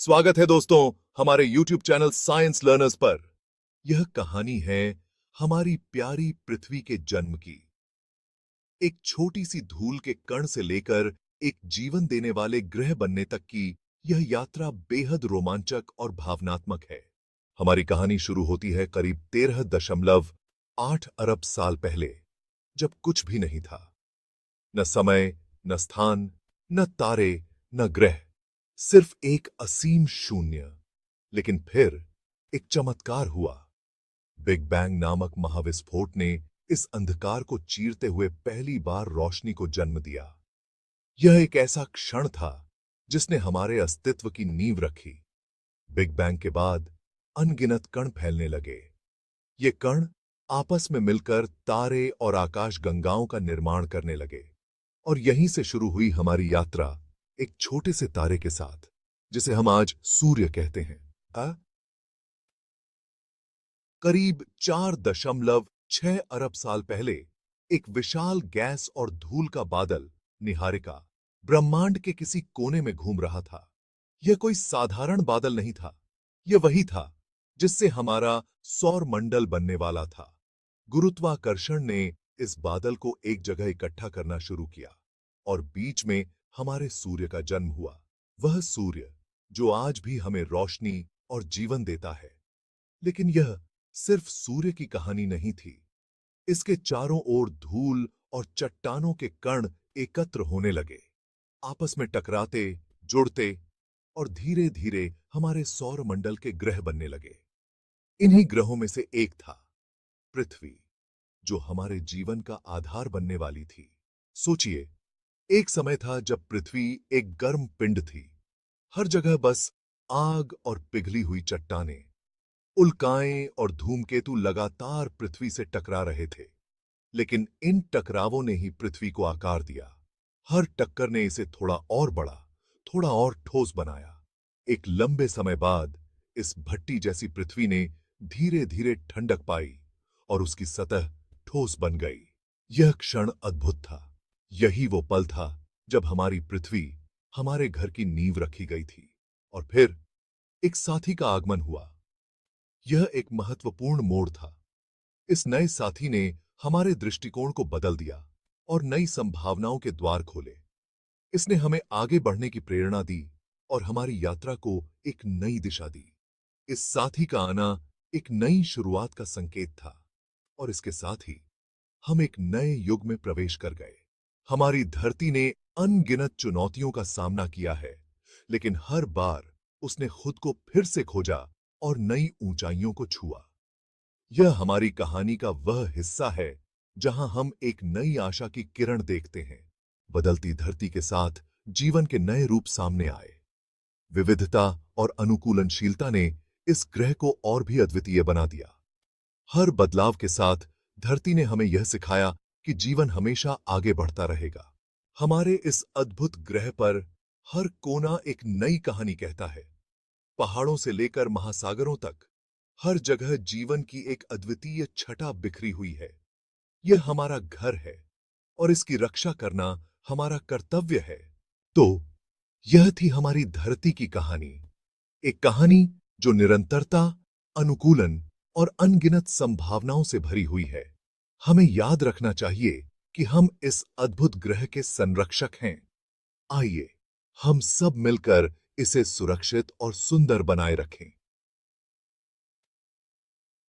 स्वागत है दोस्तों हमारे YouTube चैनल साइंस लर्नर्स पर। यह कहानी है हमारी प्यारी पृथ्वी के जन्म की। एक छोटी सी धूल के कण से लेकर एक जीवन देने वाले ग्रह बनने तक की यह यात्रा बेहद रोमांचक और भावनात्मक है। हमारी कहानी शुरू होती है करीब 13.8 अरब साल पहले, जब कुछ भी नहीं था। न समय, न स्थान, न तारे, न ग्रह, सिर्फ एक असीम शून्य। लेकिन फिर एक चमत्कार हुआ। बिग बैंग नामक महाविस्फोट ने इस अंधकार को चीरते हुए पहली बार रोशनी को जन्म दिया। यह एक ऐसा क्षण था जिसने हमारे अस्तित्व की नींव रखी। बिग बैंग के बाद अनगिनत कण फैलने लगे। ये कण आपस में मिलकर तारे और आकाशगंगाओं का निर्माण करने लगे। और यहीं से शुरू हुई हमारी यात्रा एक छोटे से तारे के साथ, जिसे हम आज सूर्य कहते हैं। करीब 4.6 अरब साल पहले एक विशाल गैस और धूल का बादल, निहारिका, ब्रह्मांड के किसी कोने में घूम रहा था। यह कोई साधारण बादल नहीं था। यह वही था जिससे हमारा सौर मंडल बनने वाला था। गुरुत्वाकर्षण ने इस बादल को एक जगह इकट्ठा करना शुरू किया और बीच में हमारे सूर्य का जन्म हुआ। वह सूर्य जो आज भी हमें रोशनी और जीवन देता है। लेकिन यह सिर्फ सूर्य की कहानी नहीं थी। इसके चारों ओर धूल और चट्टानों के कण एकत्र होने लगे, आपस में टकराते, जुड़ते और धीरे धीरे हमारे सौर मंडल के ग्रह बनने लगे। इन्हीं ग्रहों में से एक था पृथ्वी, जो हमारे जीवन का आधार बनने वाली थी। सोचिए, एक समय था जब पृथ्वी एक गर्म पिंड थी। हर जगह बस आग और पिघली हुई चट्टानें। उल्काएं और धूमकेतु लगातार पृथ्वी से टकरा रहे थे। लेकिन इन टकरावों ने ही पृथ्वी को आकार दिया। हर टक्कर ने इसे थोड़ा और बड़ा, थोड़ा और ठोस बनाया। एक लंबे समय बाद इस भट्टी जैसी पृथ्वी ने धीरे धीरे ठंडक पाई और उसकी सतह ठोस बन गई। यह क्षण अद्भुत था। यही वो पल था जब हमारी पृथ्वी हमारे घर की नींव रखी गई थी। और फिर एक साथी का आगमन हुआ। यह एक महत्वपूर्ण मोड़ था। इस नए साथी ने हमारे दृष्टिकोण को बदल दिया और नई संभावनाओं के द्वार खोले। इसने हमें आगे बढ़ने की प्रेरणा दी और हमारी यात्रा को एक नई दिशा दी। इस साथी का आना एक नई शुरुआत का संकेत था और इसके साथ ही हम एक नए युग में प्रवेश कर गए। हमारी धरती ने अनगिनत चुनौतियों का सामना किया है, लेकिन हर बार उसने खुद को फिर से खोजा और नई ऊंचाइयों को छुआ। यह हमारी कहानी का वह हिस्सा है जहां हम एक नई आशा की किरण देखते हैं। बदलती धरती के साथ जीवन के नए रूप सामने आए। विविधता और अनुकूलनशीलता ने इस ग्रह को और भी अद्वितीय बना दिया। हर बदलाव के साथ धरती ने हमें यह सिखाया कि जीवन हमेशा आगे बढ़ता रहेगा। हमारे इस अद्भुत ग्रह पर हर कोना एक नई कहानी कहता है। पहाड़ों से लेकर महासागरों तक हर जगह जीवन की एक अद्वितीय छटा बिखरी हुई है। यह हमारा घर है और इसकी रक्षा करना हमारा कर्तव्य है। तो यह थी हमारी धरती की कहानी, एक कहानी जो निरंतरता, अनुकूलन और अनगिनत संभावनाओं से भरी हुई है। हमें याद रखना चाहिए कि हम इस अद्भुत ग्रह के संरक्षक हैं। आइए हम सब मिलकर इसे सुरक्षित और सुंदर बनाए रखें।